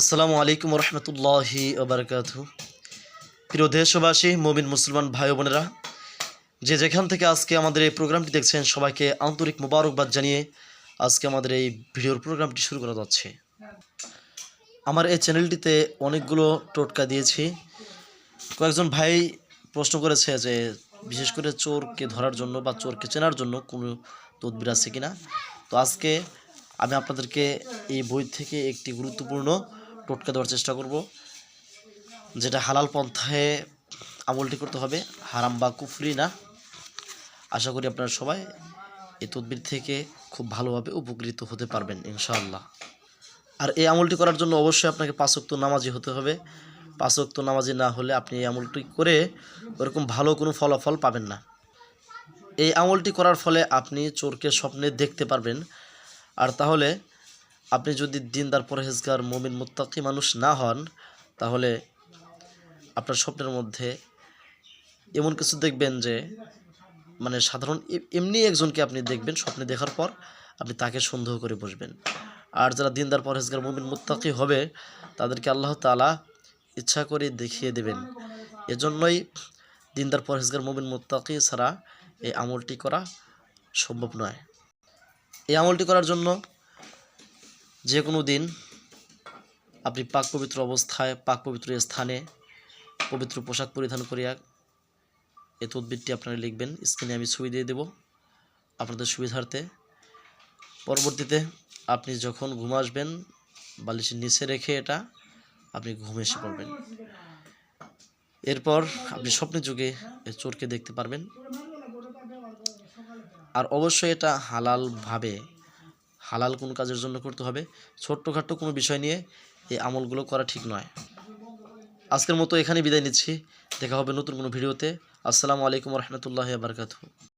আসসালামু আলাইকুম রহমতুল্লাহি ওবরকাতু। প্রিয় দেশবাসী, মুমিন মুসলমান ভাই বোনেরা, যে যেখান থেকে আজকে আমাদের এই প্রোগ্রামটি দেখছেন, সবাইকে আন্তরিক মোবারকবাদ জানিয়ে আজকে আমাদের এই ভিডিওর প্রোগ্রামটি শুরু করা যাচ্ছে। আমার এই চ্যানেলটিতে অনেকগুলো টোটকা দিয়েছি। কয়েকজন ভাই প্রশ্ন করেছে যে বিশেষ করে চোরকে ধরার জন্য বা চোরকে চেনার জন্য কোনো তদবির আছে কিনা। তো আজকে আমি আপনাদেরকে এই বই থেকে একটি গুরুত্বপূর্ণ টোটকা দেওয়ার চেষ্টা করব, যেটা হালাল পন্থায় আমলটি করতে হবে, হারাম বা কুফরি না। আশা করি আপনারা সবাই এই তদবির থেকে খুব ভালোভাবে উপকৃত হতে পারবেন ইনশাআল্লাহ। আর এই আমলটি করার জন্য অবশ্যই আপনাকে 5 ওয়াক্ত নামাজি হতে হবে। 5 ওয়াক্ত নামাজি না হলে আপনি এই আমলটি করে ওরকম ভালো কোনো ফলাফল পাবেন না। এই আমলটি করার ফলে আপনি চোরকে স্বপ্নে দেখতে পারবেন। আর তাহলে আপনি যদি দিনদার পরহেজগার মুমিন মুত্তাকি মানুষ না হন, তাহলে আপনার স্বপ্নের মধ্যে এমন কিছু দেখবেন যে সাধারণ এমনি একজনকে আপনি দেখবেন, স্বপ্নে দেখার পর আপনি তাকে সন্দেহ করে বসবেন। আর যারা দিনদার পরহেজগার মুমিন মুত্তাকি হবে, তাদেরকে আল্লাহ তাআলা ইচ্ছা করে দেখিয়ে দেবেন। এজন্যই দিনদার পরহেজগার মুমিন মুত্তাকি ছাড়া এই আমলটি করা সম্ভব নয়। এই আমলটি করার জন্য যে কোনো দিন আপনি পাক পবিত্র অবস্থায়, পাক পবিত্র স্থানে, পবিত্র পোশাক পরিধান করিয়া এই তদবিরটি আপনারা লিখবেন। স্ক্রিনে আমি ছবি দিয়ে দেব আপনাদের সুবিধার্থে। পরবর্তীতে আপনি যখন ঘুম আসবেন, বালিশের নিচে রেখে এটা আপনি ঘুম এসে পড়বেন। এরপর আপনি স্বপ্নে যুগে এই চোরকে দেখতে পারবেন। আর অবশ্যই এটা হালালভাবে, হালাল কোন কাজের জন্য করতে হবে। ছোট্টখাট্ট কোনো বিষয় নিয়ে এই আমলগুলো করা ঠিক নয়। আজকের মতো এখানে বিদায় নিচ্ছি। দেখা হবে নতুন কোনো ভিডিওতে। আসসালামু আলাইকুম রহমতুল্লাহি ওয়া বারাকাতুহু।